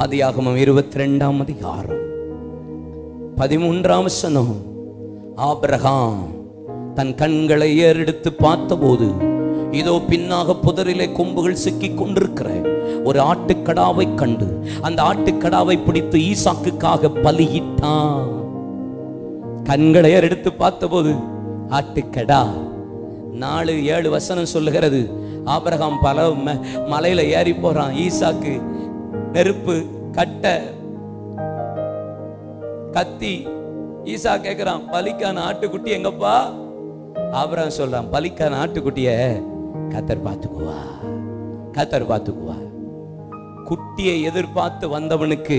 ஆதியாகமம் 22ஆம் அதிகாரம் 13ஆம் வசனம். ஆபிரகாம் தன் கண்களை ஏறெடுத்து பார்த்தபோது இதோ பின்னாக புதரிலே கொம்புகள் சிக்கிக் கொண்டிருக்கிற ஒரு ஆட்டுக்கடாவை கண்டு அந்த ஆட்டுக்கடாவை பிடித்து ஈசாக்குக்காக பலியிட்டான். கண்களை ஏறெடுத்து பார்த்தபோது ஆட்டுக்கடா. 4:7 வசனம் சொல்லுகிறது, ஆபிரகாம் பல மலையில ஏறி போறான். ஈசாக்கு நெருப்பு கட்ட கத்தி. ஈசா கேட்கிறான், பலிக்கான ஆட்டுக்குட்டி எங்கப்பா? ஆபிரகாம் சொல்றான், பலிக்கான ஆட்டுக்குட்டிய கத்தர் பார்த்துக்குவா, கத்தர் பார்த்துக்குவா. குட்டியை எதிர்பார்த்து வந்தவனுக்கு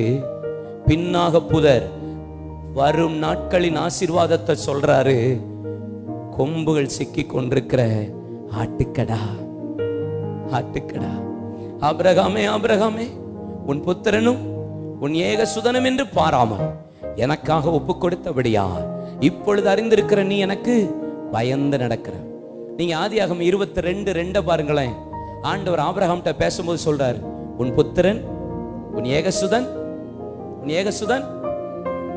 பின்னாக புதர். வரும் நாட்களின் ஆசீர்வாதத்தை சொல்றாரு. கொம்புகள் சிக்கி கொண்டிருக்கிற ஆட்டுக்கடா, ஆட்டுக்கடா. ஆபிரகாமே, ஆபிரகாமே, உன் புத்திரனும் உன் ஏகசுதனும் என்று பாராமல் எனக்காக ஒப்பு கொடுத்தபடியா இப்பொழுது அறிந்திருக்கிற நீ எனக்கு பயந்து நடக்கிற. நீங்க ஆதியாகமம் 22:2 பாருங்களேன். ஆண்டவர் ஆபிரகாம்கிட்ட பேசும்போது சொல்றாரு, உன் புத்திரன் உன் ஏகசுதன், உன் ஏகசுதன்,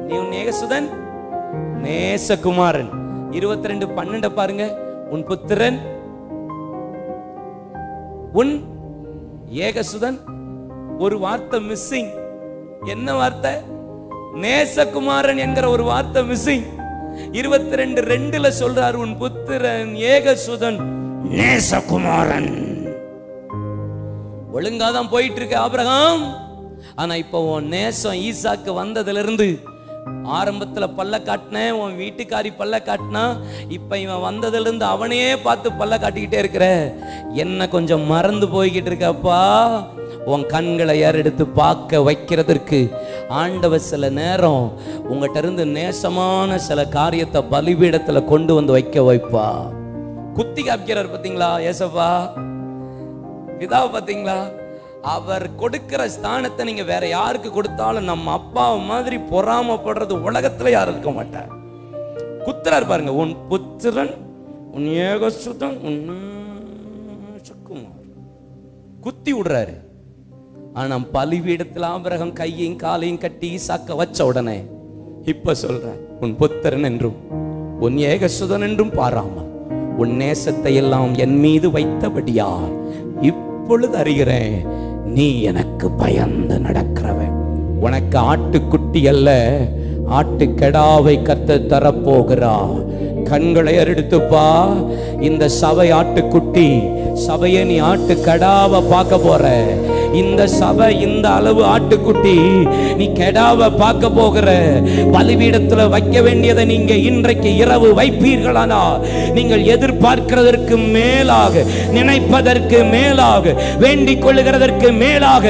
நீ உன் ஏகசுதன் நேசகுமாரன். 22:12 பாருங்க. உன் புத்திரன் உன் ஏகசுதன். ஒரு வார்த்தை மிஸ்ஸிங். என்ன வார்த்தை? நேசகுமாரன் என்கிற ஒரு வார்த்தை மிஸ்ஸிங். 22:2 சொல்றாரு, உன் புத்திரன் ஏகசுதன் நேசகுமாரன். ஒழுங்காதான் போயிட்டு இருக்க ஆபிரகாம். ஆனா இப்போ உன் நேசம் ஈசாக்கு வந்ததுல இருந்து, ஆரம்பத்துல பல்ல காட்டின உன் வீட்டுக்காரி பல்ல காட்டினா, இப்ப இவன் வந்ததுல இருந்து அவனையே பார்த்து பல்ல காட்டிக்கிட்டே இருக்கிற. என்ன கொஞ்சம் மறந்து போய்கிட்டு இருக்கப்பா. உன் கண்களை ஏறெடுத்து பார்க்க வைக்கிறதற்கு ஆண்டவர் சில நேரம் உங்ககிட்ட இருந்து நேசமான சில காரியத்தை பலிபீடத்துல கொண்டு வந்து வைக்க வைப்பா. குத்தி காப்பிக்கிறார் பாத்தீங்களா ஏசப்பா, பிதாவை பாத்தீங்களா? அவர் கொடுக்கிற ஸ்தானத்தை நீங்க வேற யாருக்கு கொடுத்தாலும் நம்ம அப்பா மாதிரி பொறாமப்படுறது உலகத்துல யாரும் இருக்க மாட்டார். குத்துறார் பாருங்க, உன் புத்திரன் உன் ஏகசுதன் உன் குத்தி விடுறாரு. ஆனா பலிபீடத்தில் ஆபிரகாம் கையையும் காலையும் கட்டி ஈசாக்க வச்ச உடனே இப்ப சொல்ற, உன் புத்திரன் என்றும் உன் ஏகசுதன் என்றும் பாராமல் உன் நேசத்தை எல்லாம் என் மீது வைத்தபடியா இப்பொழுது அறிகிறேன் நீ எனக்கு பயந்து நடக்கிறவன். உனக்கு ஆட்டுக்குட்டி அல்ல ஆட்டுக்கடாவை கர்த்தர் தரப்போகிறா. கண்களை எடுத்துப்பா. இந்த சபை ஆட்டுக்குட்டி, சபையை நீ ஆட்டுக்கடாவை பார்க்க போற. இந்த சபை இந்த அளவு ஆட்டுக்குட்டி, நீ கெடாவை பார்க்க போகிற. பலிபீடத்துல வைக்க வேண்டியதை நீங்க இன்றைக்கு இரவு வைப்பீர்களானா, நீங்கள் எதிர்பார்க்கிறதற்கு மேலாக, நினைப்பதற்கு மேலாக, வேண்டிக் கொள்ளுகிறதற்கு மேலாக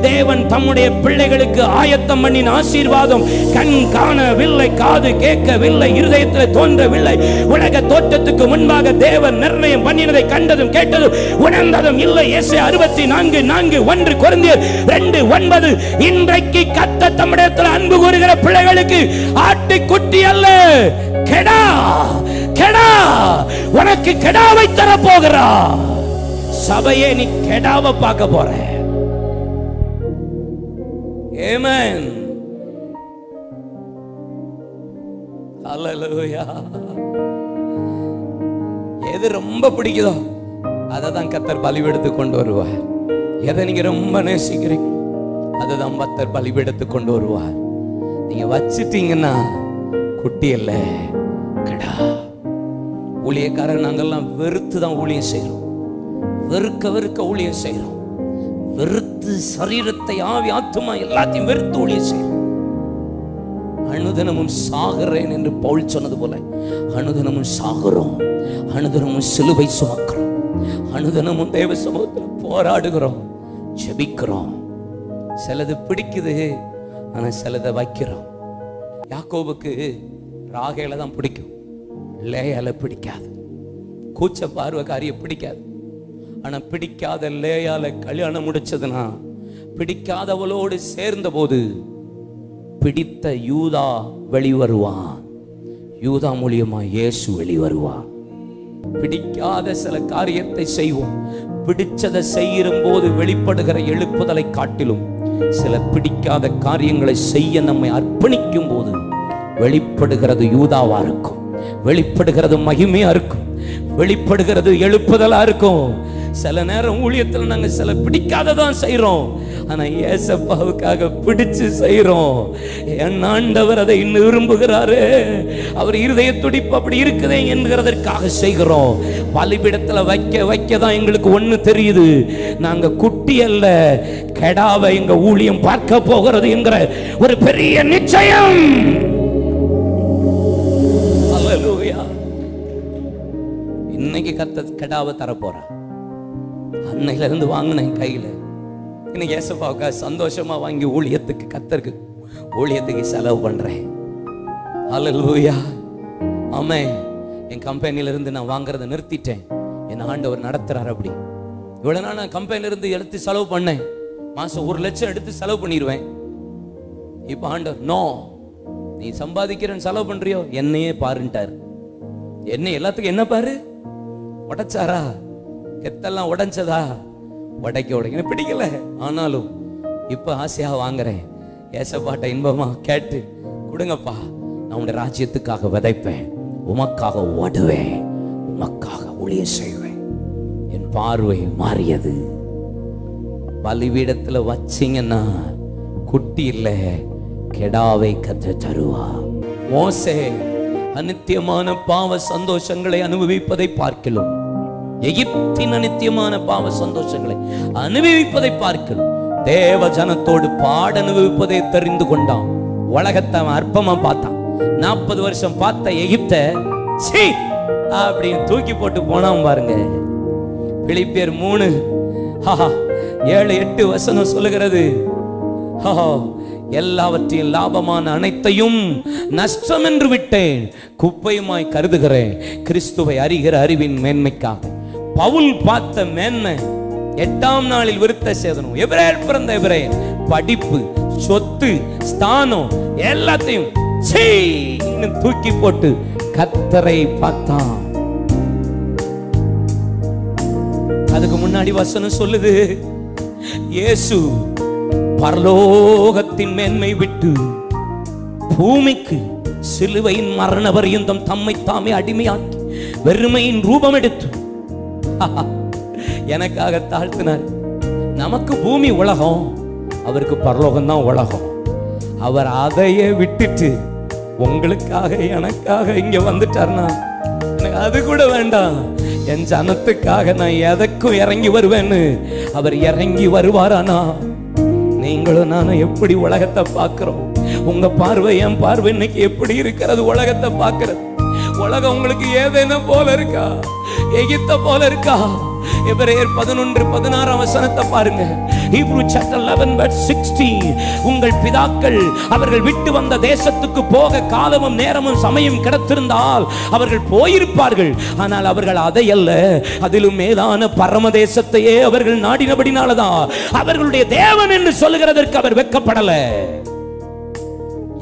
தேவன் தம்முடைய பிள்ளைகளுக்கு ஆயத்தம் பண்ணின ஆசீர்வாதம் கண் காணவில்லை, காது கேட்கவில்லை, இருதயத்தில் தோன்றவில்லை. உலக தோற்றத்துக்கு முன்பாக தேவன் நிர்ணயம் பண்ணினதை கண்டதும் கேட்டதும் உணர்ந்ததும் இல்லை. எஸ்ஐயா 64:4 கொரிந்தியர் 2:9 இன்றைக்கு கர்த்தர் தம்மிடத்தில் அன்பு கூறுகிற பிள்ளைகளுக்கு ஆட்டுக்குட்டி அல்ல கெடா, கெடா உனக்கு கெடாவை தர போகிறா. சபையே நீ கெடாவை பார்க்க போற. ஆமென். ஹல்லேலூயா. எது ரொம்ப பிடிக்குதோ அதை தான் கர்த்தர் பலிபீடத்துக்கு கொண்டு வருவார். எதை நீங்க ரொம்ப நேசிக்கிறீங்க அதை தான் கர்த்தர் பலிபீடத்துக்கு கொண்டு வருவார். நீங்க வச்சிட்டீங்கன்னா குட்டி இல்ல கடா. ஊழியக்காரர் நாங்கெல்லாம் வெறுத்து தான் ஊழியம் செய்யறோம். வெறுக்க வெறுக்க ஊழியம் செய்யறோம். வெறுத்து சரீரத்தை ஆவி ஆத்துமா எல்லாத்தையும் வெறுத்து ஊழியம் செய்யறோம். அனுதினமும் சாகிறேன் என்று பவுல் சொன்னது போல அனுதினமும் சாகிறோம். அனுதினமும் சிலுவை சுமக்கிறோம். அனுதினமும் தேவ சமூகத்தில் போராடுகிறோம், ஜெபிக்கிறோம். சிலது பிடிக்குது, ஆனா சிலதை வைக்கிறோம். யாக்கோபுக்கு ராகேல தான் பிடிக்கும், லேயால பிடிக்காது. கூச்ச பார்வைக்காரிய பிடிக்காது. ஆனா பிடிக்காத லேயால கல்யாணம் முடிச்சதுன்னா, பிடிக்காதவளோடு சேர்ந்த போது பிடித்த யூதா வெளிவருவான். யூதா மூலியமா இயேசு வெளிவருவான். பிடிக்காத சில காரியத்தை செய்வோம், பிடிச்சதை செய்யும் போது வெளிப்படுகிற எழுப்புதலை காட்டிலும் சில பிடிக்காத காரியங்களை செய்ய நம்மை அர்ப்பணிக்கும் போது வெளிப்படுகிறது யூதாவா இருக்கும், வெளிப்படுகிறது மகிமையா இருக்கும், வெளிப்படுகிறது எழுப்புதலா இருக்கும். சில நேரம் ஊழியத்தில் நாங்க சில பிடிக்காததான் செய்யறோம், ஆனா ஏசப்பாவுக்காக பிடிச்சு செய்யறோம். என் ஆண்டவர் அதை இன்னும் விரும்புகிறாரு, அவர் இருதய துடிப்பு அப்படி இருக்குதே என்கிறதற்காக செய்கிறோம். பலிபீடத்துல வைக்கதான் எங்களுக்கு ஒண்ணு தெரியுது, நாங்க குட்டி அல்ல கெடாவை எங்க ஊழியம் பார்க்க போகிறது என்கிற ஒரு பெரிய நிச்சயம். அல்லேலூயா. இன்னைக்கு கர்த்தர் கெடாவை தரப்போறா. அன்னையில இருந்து வாங்கினேன் கையில, இன்னைக்கு ஏசப்பாவுக்காக சந்தோஷமா வாங்கி ஊழியத்துக்கு கர்த்தருக்கு ஊழியத்துக்கு செலவு பண்றேன். அல்லேலூயா. ஆமென். என் கம்பெனில இருந்து நான் வாங்குறதை நிறுத்திட்டேன், என் ஆண்டவர் நடத்துறாரு. அப்படி இவ்வளவு நாள் நான் கம்பெனில இருந்து எடுத்து செலவு பண்ணேன், மாசம் 1 லட்சம் எடுத்து செலவு பண்ணிடுவேன். இப்ப ஆண்டவர் நோ, நீ சம்பாதிக்கிறேன்னு செலவு பண்றியோ என்னையே பாருன்ட்டார். என்ன எல்லாத்துக்கும் என்ன பாரு, உடைச்சாரா கெத்தெல்லாம் உடைஞ்சதா, உடைக்க பிடிக்கல, ஆனாலும் இப்ப ஆசையா வாங்குறேன். ஏசப்பாட்ட இன்பமா கேட்டு கொடுங்கப்பா, நான் உடைய ராஜ்யத்துக்காக விதைப்பேன், உமக்காக ஓடுவேன், உமக்காக ஊழியம் செய்வேன். என் பார்வை மாறியது. பலிபீடத்துல வச்சிங்கன்னா குட்டி இல்ல கெடாவை கர்த்தர் தருவா. மோசே அநித்தியமான பாவ சந்தோஷங்களை அனுபவிப்பதை பார்க்கலாம், எகிப்தின் அநித்தியமான பாவ சந்தோஷங்களை அனுபவிப்பதை பார்க்கலாம், தேவ ஜனத்தோடு பாட அனுபவிப்பதை தெரிந்து கொண்டான். உலகத்தை அற்பமா பார்த்தான். 40 வருஷம் பார்த்த எகிப்த சீ அப்படின்னு தூக்கி போட்டு போனான் பாருங்க. பிலிப்பியர் 3:7-8 வசனம் சொல்லுகிறது, எல்லாவற்றையும் லாபமான அனைத்தையும் நஷ்டம் என்று விட்டேன், குப்பையுமாய் கருதுகிறேன் கிறிஸ்துவை அறிகிற அறிவின் மேன்மைக்காக. பவுல் பார்த்த மேன்மை 8ஆம் நாளில் விருத்த சேதனம், எபிரேயர் பிறந்த எபிரேயர், படிப்பு, சொத்து, ஸ்தானம் எல்லாத்தையும் தூக்கி போட்டு கர்த்தரை பார்த்தான். அதுக்கு முன்னாடி வசனம் சொல்லுது, இயேசு பரலோகத்தின் மேன்மை விட்டு பூமிக்கு சிலுவையின் மரண பரியந்தம் தம்மை தாமே அடிமையாக்கி வெறுமையின் ரூபம் எடுத்து எனக்காக தாழ்த்தினார். நமக்கு பூமி உலகம், அவருக்கு பரலோகம் தான் உலகம். அவர் அதையே விட்டுட்டு உங்களுக்காக எனக்காக இங்க வந்துட்டார்னா எனக்கு அது கூட வேண்டாம், என் ஜனத்துக்காக நான் எதற்கும் இறங்கி வருவேன்னு அவர் இறங்கி வருவாரானா? நீங்களும் நானும் எப்படி உலகத்தை பார்க்கிறோம்? உங்க பார்வை என் பார்வை இன்னைக்கு எப்படி இருக்கிறது? உலகத்தை பார்க்கிறது. உலகம் உங்களுக்கு ஏதேனும் போல இருக்கா? எகிப்த போல இருக்கா? எபிரேயர் 11:16 வசனத்தை பாருங்க. Hebrew chapter 11:16 உங்கள் பிதாக்கள் அவர்கள் விட்டு வந்த தேசத்துக்கு போக காலமும் நேரமும் சமயம் கிடைத்திருந்தால் அவர்கள் போயிருப்பார்கள். ஆனால் அவர்கள் அதை அல்ல, அதிலும் மேலான பரம தேசத்தையே அவர்கள் நாடினபடினாலதான் அவர்களுடைய தேவன் என்று சொல்லுகிறதற்கு அவர் வெட்கப்படல.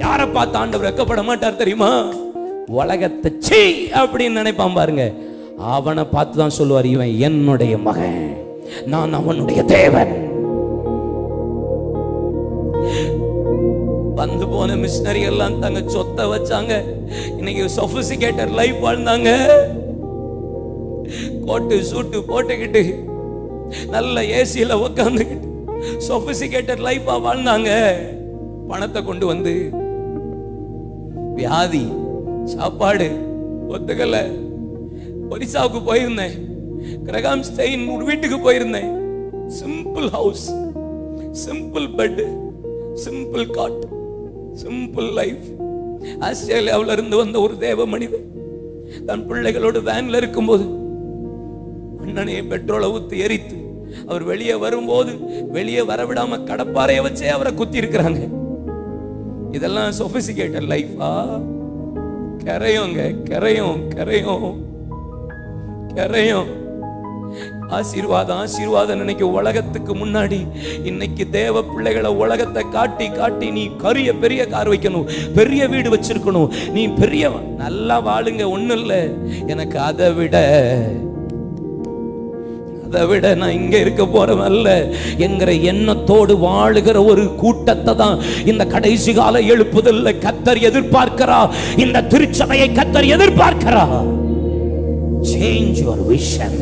யாரை பார்த்து ஆண்டவர் வெட்கப்பட மாட்டார் தெரியுமா? உலகத்தை சீ அப்படின்னு நினைப்பான் பாருங்க, அவனை பார்த்து தான் சொல்லுவார், இவன் என்னுடைய மகன், நான் அவனுடைய தேவன். வந்து போன மிஷனரி எல்லாம் தங்க சொத்தை வச்சாங்க, இன்னைக்கு சொபிஸ்டிகேட்டட் லைஃப் வாழ்ந்தாங்க. கோட்டு சூட்டு போட்டுக்கிட்டு நல்ல ஏசியில உட்காந்துக்கிட்டு சொபிஸ்டிகேட்டட் லைஃபா வாழ்ந்தாங்க. பணத்தை கொண்டு வந்து வியாதி, சாப்பாடு ஒத்துக்கல. ஒரிசாவுக்கு போயிருந்தேன், கிரகாம் ஸ்டெயின் வீட்டுக்கு போயிருந்தேன். Simple house, simple bed, simple cot, simple life. ஆஸ்திரேலியாவில் இருந்து வந்த ஒரு தேவ மனிதன் தன் பிள்ளைகளோடு வேன்ல இருக்கும்போது அண்ணனையே பெட்ரோலை ஊத்தி எரித்து அவர் வெளியே வரும்போது வெளியே வரவிடாம கடப்பாறைய வச்சே அவரை குத்தி இருக்கிறாங்க. இதெல்லாம் சொபிஸ்டிகேட்டட் லைஃபா? கரையோங்க, கரையும் கரையும் கரையும். ஆசீர்வாதம் ஆசீர்வாதம் நினைக்க உலகத்துக்கு முன்னாடி இன்னைக்கு தேவ பிள்ளைகளை உலகத்தை காட்டி காட்டி நீ கரிய பெரிய கார் வைக்கணும், பெரிய வீடு வச்சிருக்கணும், நீ பெரிய நல்லா வாழுங்க, ஒண்ணும் இல்லை, எனக்கு அதை விட அதை விட நான் இங்க இருக்க போறவல்ல என்கிற எண்ணத்தோடு வாழுகிற ஒரு கூட்டத்தை தான் இந்த கடைசி கால எழுப்புதல்ல கர்த்தர் எதிர்பார்க்கிறா. இந்த திருச்சபையை கர்த்தர் எதிர்பார்க்கிறா. Change your vision.